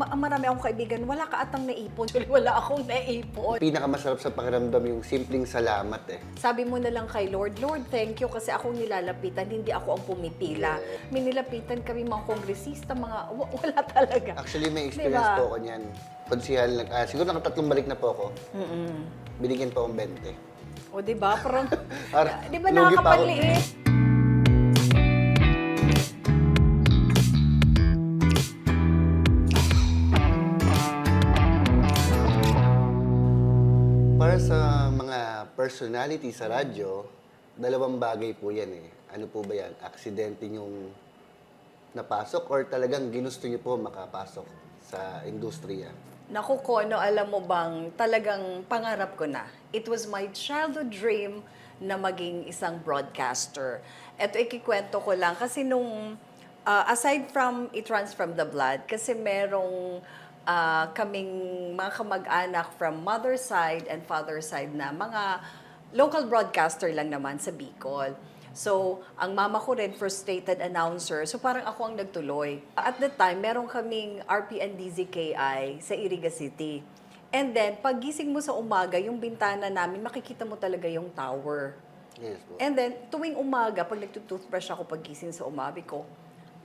marami akong kaibigan, wala ka atang naipon. Wala akong naipon. Pinakamasarap sa pakiramdam yung simpleng salamat eh. Sabi mo na lang kay Lord, Lord, thank you kasi akong nilalapitan, hindi ako ang pumipila. May nilapitan kami mga kongresista, wala talaga. Actually, may experience Diba? po ako niyan. Konsihal, siguro nakatatlong balik na po ako. Binigyan po akong 20. O, di ba? Parang, Parang di ba lugi pa ako. nakakapaliit? Para sa mga personality sa radyo, dalawang bagay po yan eh. Ano po ba yan? Aksidente yung napasok or talagang ginusto niyo po makapasok sa industriya? Naku, Kono, alam mo bang talagang pangarap ko na. It was my childhood dream na maging isang broadcaster. Ito, ikikwento ko lang kasi nung, aside from It Runs from the Blood, kasi merong kaming mga kamag-anak from mother side and father side na mga local broadcaster lang naman sa Bicol. So, ang mama ko rin, frustrated announcer. So, parang ako ang nagtuloy. At the time, meron kaming RPN DZKI sa Iriga City. And then, pag gising mo sa umaga, yung bintana namin, makikita mo talaga yung tower. Yes po. And then, tuwing umaga, pag nagtutoothbrush ako pag gising sa umabi ko,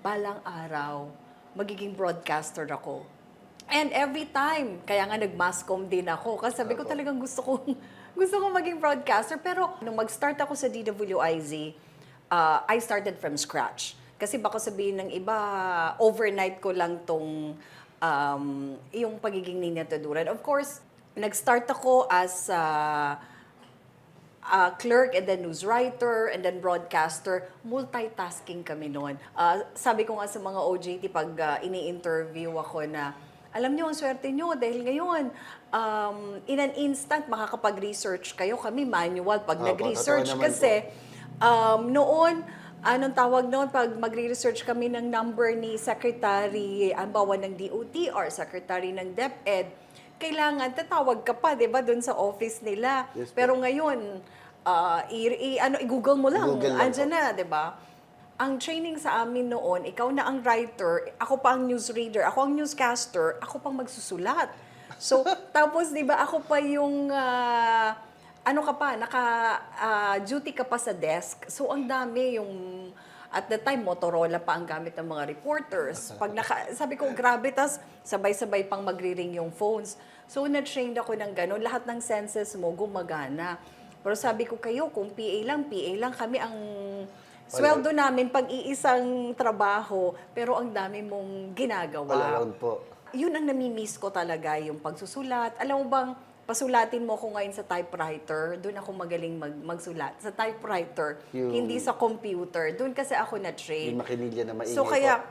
balang araw, magiging broadcaster ako. And every time, kaya nga nag-masscom din ako. Kasi sabi ko talagang gusto kong maging broadcaster. Pero nung mag-start ako sa DWIZ, I started from scratch. Kasi baka sabihin ng iba, overnight ko lang tong yung pagiging Nina Taduran. Of course, nag-start ako as clerk and then news writer and then broadcaster. Multitasking kami noon. Sabi ko nga sa mga OJT pag ini-interview ako na, alam niyo, ang swerte niyo dahil ngayon, in an instant, makakapag-research kayo. Kami manual pag nag-research. Totoo naman Kasi noon, anong tawag noon, pag magre-research kami ng number ni Secretary, ang bawa ng DOTR, Secretary ng DepEd, kailangan tatawag ka pa, di ba, doon sa office nila. Yes, Pero ngayon, i-google mo lang, Google lang andyan po. na, di ba? Ang training sa amin noon, ikaw na ang writer, ako pa ang newsreader, ako ang newscaster, ako pang magsusulat. So, tapos, di ba, ako pa yung, duty ka pa sa desk. So, ang dami yung, at the time, Motorola pa ang gamit ng mga reporters. Sabi ko, grabe, tas sabay-sabay pang magri-ring yung phones. So, na-trained ako ng gano'n. Lahat ng senses mo gumagana. Pero sabi ko kayo, kung PA lang, kami ang sweldo namin pag-iisang trabaho, pero ang dami mong ginagawa. All around po. Yun ang namimiss ko talaga, yung pagsusulat. Alam mo bang, pasulatin mo ko ngayon sa typewriter, doon ako magaling magsulat. Sa typewriter, hindi sa computer. Doon kasi ako na-train. Yung makinilya na maingay So po. kaya,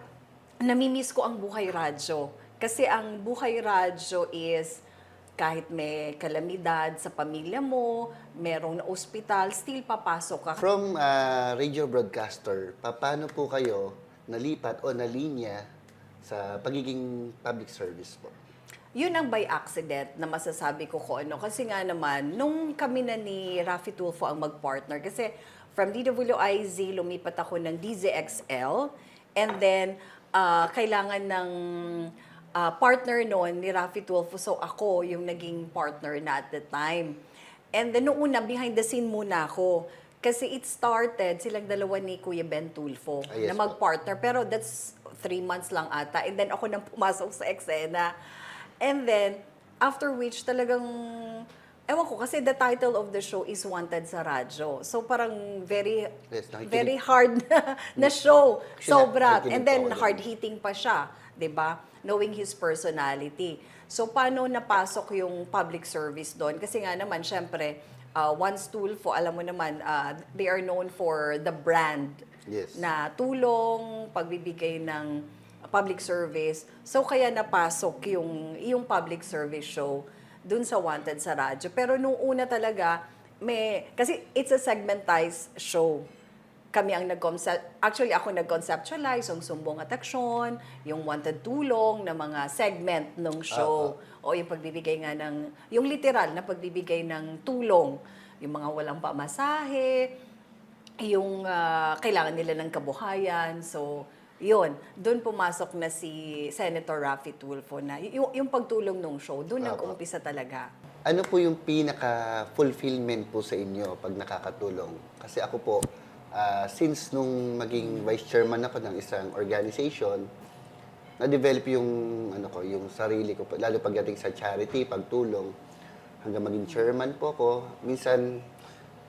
namimiss ko ang buhay radyo. Kasi ang buhay radyo is, kahit may kalamidad sa pamilya mo, merong na ospital, still papasok ka. From radio broadcaster, paano po kayo nalipat o nalinya sa pagiging public service po? Yun ang by accident na masasabi ko ko ano. Kasi nga naman, nung kami na ni Raffy Tulfo ang mag-partner, kasi from DWIZ, lumipat ako ng DZXL, and then kailangan ng partner noon ni Raffy Tulfo. So ako yung naging partner na at the time. And then noong una, behind the scene muna ako. Kasi it started, silang dalawa ni Kuya Ben Tulfo Yes na po. mag-partner. Pero that's 3 months lang ata. And then ako nang pumasok sa eksena. And then, after which talagang, ewan ko, kasi the title of the show is Wanted sa Radyo. So parang very Yes, very hard na show. Sobra. nakikinig And po then ako dun. hard-hitting pa siya, 'di ba? Knowing his personality. So paano napasok yung public service doon? Kasi nga naman, syempre, Once Tulfo, alam mo naman, they are known for the brand Yes. na tulong, pagbibigay ng public service. So kaya napasok yung public service show dun sa Wanted sa radyo. Pero nung una talaga, kasi it's a segmentized show. Kami ang actually ako nag-conceptualize yung Sumbong at Aksyon, yung Wanted Tulong na mga segment ng show. O yung pagbibigay nga yung literal na pagbibigay ng tulong. Yung mga walang pamasahe, yung kailangan nila ng kabuhayan. So, Yun, doon pumasok na si Senator Raffy Tulfo na yung pagtulong nung show, doon Opo. nag-umpisa talaga. Ano po yung pinaka-fulfillment po sa inyo pag nakakatulong? Kasi ako po, since nung maging vice chairman ako ng isang organization, na-develop yung yung sarili ko, lalo pagdating sa charity, pagtulong, hanggang maging chairman po ako. Minsan,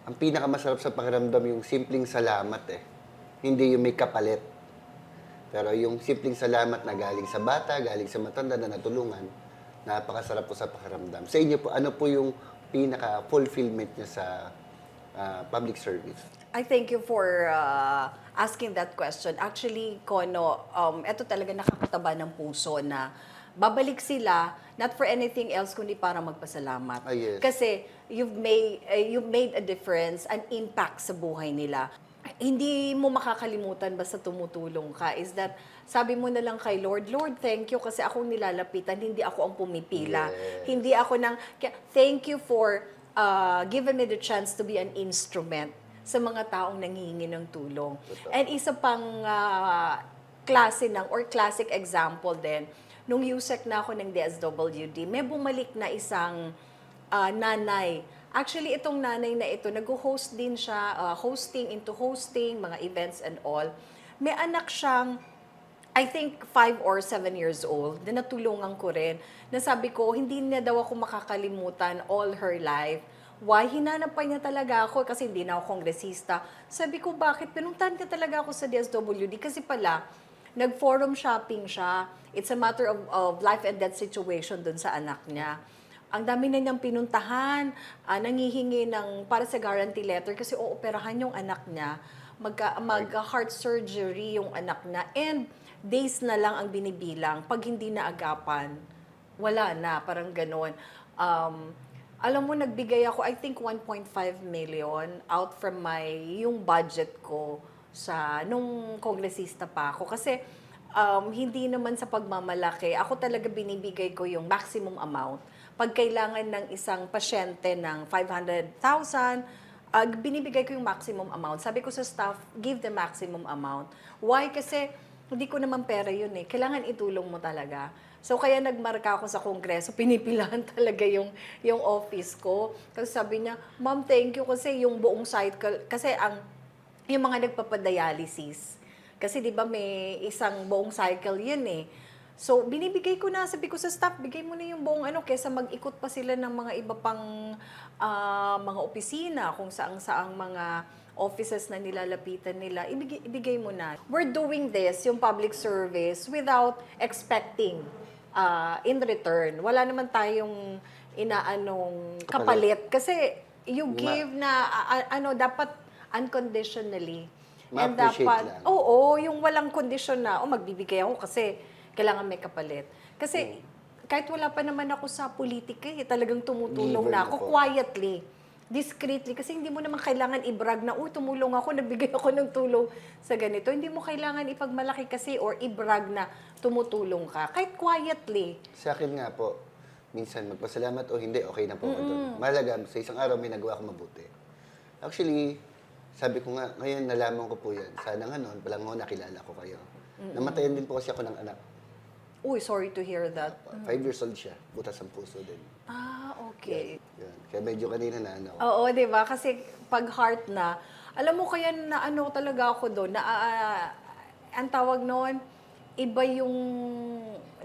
ang pinakamasarap sa pakiramdam yung simpleng salamat eh. Hindi yung may kapalit. Pero yung simpleng salamat na galing sa bata, galing sa matanda na natulungan, napakasarap po sa pakiramdam. Sa inyo po, ano po yung pinaka-fulfillment niya sa public service? I thank you for asking that question. Actually, Kono, ito talaga nakakataba ng puso na babalik sila not for anything else kundi para magpasalamat. Ah, yes. Kasi you've made a difference, an impact sa buhay nila. Hindi mo makakalimutan basta tumutulong ka is that sabi mo na lang kay Lord, Lord, thank you kasi akong nilalapitan, hindi ako ang pumipila. Yes. Hindi ako thank you for giving me the chance to be an instrument sa mga taong nanghihingi ng tulong. Totoo. And isa pang klase or classic example din, nung USEC na ako ng DSWD, may bumalik na isang nanay. Actually, itong nanay na ito, nag-host din siya, hosting, mga events and all. May anak siyang, I think, 5 or 7 years old, na natulungan ko rin, na sabi ko, hindi na daw ako makakalimutan all her life. Why? Hinanap pa niya talaga ako kasi hindi na ako kongresista. Sabi ko, bakit? Pinuntahan ka talaga ako sa DSWD kasi pala, nag-forum shopping siya. It's a matter of life and death situation dun sa anak niya. Ang dami na niyang pinuntahan, nangihingi para sa guarantee letter kasi ooperahan yung anak niya. Mag-heart surgery yung anak niya. And days na lang ang binibilang. Pag hindi naagapan, wala na, parang gano'n. Alam mo, nagbigay ako, I think 1.5 million out from yung budget ko nung kongresista pa ako. Kasi hindi naman sa pagmamalaki, ako talaga binibigay ko yung maximum amount. Pag kailangan ng isang pasyente ng 500,000, binibigay ko yung maximum amount. Sabi ko sa staff, give the maximum amount. Why? Kasi hindi ko naman pera yun eh. Kailangan itulong mo talaga. So, kaya nagmarka ako sa kongreso, pinipilahan talaga yung office ko. Kasi sabi niya, Ma'am, thank you kasi yung buong cycle, kasi yung mga nagpapadialysis, kasi di ba may isang buong cycle yun eh. So, binibigay ko na, sabi ko sa staff, bigay mo na yung buong kesa mag-ikot pa sila ng mga iba pang mga opisina, kung saang-saang mga offices na nilalapitan nila, ibigay mo na. We're doing this, yung public service, without expecting in return. Wala naman tayong kapalit. Kasi you give na, dapat unconditionally. And Ma-appreciate dapat, lang. oo, yung walang kondisyon na, magbibigay ako kasi kailangan may kapalit. Kasi kahit wala pa naman ako sa politika, talagang tumutulong Giver na na ako po. quietly, discreetly, kasi hindi mo naman kailangan i-brag na, tumulong ako, nagbigay ako ng tulong sa ganito. Hindi mo kailangan ipagmalaki kasi or i-brag na tumutulong ka. Kahit quietly. Sa akin nga po, minsan magpasalamat o hindi, okay na po ako doon. Mahalaga, sa isang araw may nagawa akong mabuti. Actually, sabi ko nga, ngayon nalaman ko po yan. Sana nga noon, palang nakilala ko kayo. Namatayan din po kasi ako ng anak. Uy, sorry to hear that. 5 years old siya, butas ang puso din. Okay. Yan. Kaya medyo kanina na Oo, 'di ba? Kasi pag heart na, alam mo kaya na talaga ako doon, na ang tawag noon, iba yung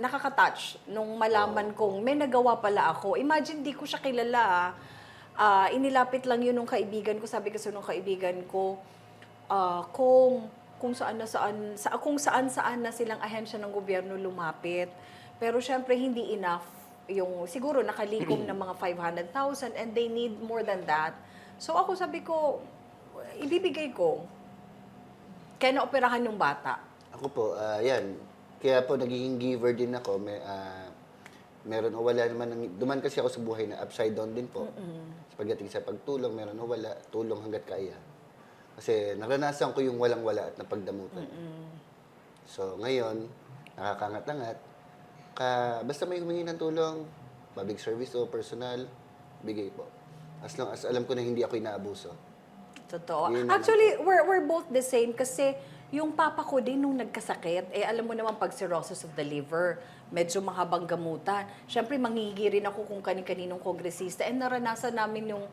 nakaka-touch nung malaman kong may nagawa pala ako. Imagine di ko siya kilala. Inilapit lang yun nung kaibigan ko, sabi kasi nung kaibigan ko, kung saan na silang ahensya ng gobyerno lumapit. Pero syempre hindi enough yung siguro nakalikom ng mga 500,000 and they need more than that. So ako sabi ko, ibibigay ko. Kaya naoperahan yung bata. Ako po, yan. Kaya po, nagiging giver din ako. Meron o wala naman. Duman kasi ako sa buhay na upside down din po. Pagdating sa pagtulong, meron o wala. Tulong hanggat kaya. Kasi naranasan ko yung walang-wala at napagdamutan. So, ngayon, nakakangat-angat. Basta may humingi ng tulong, public service o personal, bigay po. As long as alam ko na hindi ako inaabuso. Totoo. Yun naman Actually, we're both the same kasi Yung papa ko din nung nagkasakit, alam mo naman pag cirrhosis of the liver, medyo mahabang gamutan. Siyempre, manghihingi rin ako kung kani-kaninong kongresista. And naranasan namin yung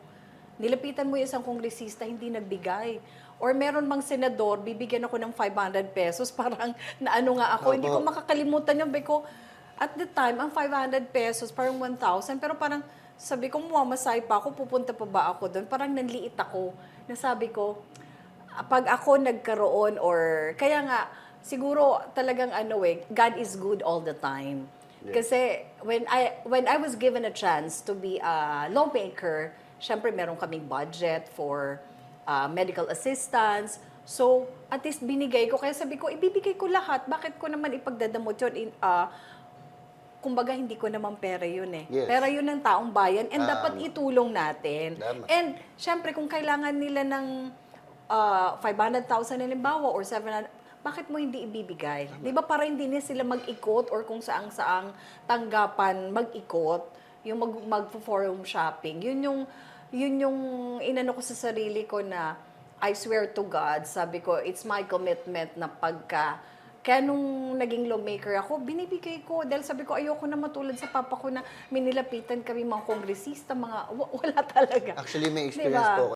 nilapitan mo yung isang kongresista, hindi nagbigay. Or meron mang senador, bibigyan ako ng 500 pesos, parang naano nga ako. Opo. Hindi ko makakalimutan yun. Ko, at the time, ang 500 pesos, parang 1,000. Pero parang sabi ko, mamasay pa ako, pupunta pa ba ako doon? Parang nanliit ako. Nasabi ko, pag ako nagkaroon or, kaya nga, siguro talagang God is good all the time. Yeah. Kasi when I was given a chance to be a lawmaker, syempre meron kaming budget for medical assistance. So, at least binigay ko. Kaya sabi ko, ibibigay ko lahat. Bakit ko naman ipagdadamot yun? Kumbaga, hindi ko naman pera yun eh. Yes. Pera yun ng taong bayan and dapat Tama. itulong natin. Tama. And, syempre, kung kailangan nila ng 500,000 halimbawa or 700, bakit mo hindi ibibigay? Di ba para hindi na sila mag-ikot or kung saang-saang tanggapan mag-ikot, yung mag-forum shopping. Yun yung inano ko sa sarili ko na I swear to God, sabi ko, it's my commitment na kaya nung naging lawmaker ako, binibigay ko. Dahil sabi ko, ayoko na matulad sa papa ko na minilapitan kami mga kongresista, wala talaga. Actually, may experience Diba? po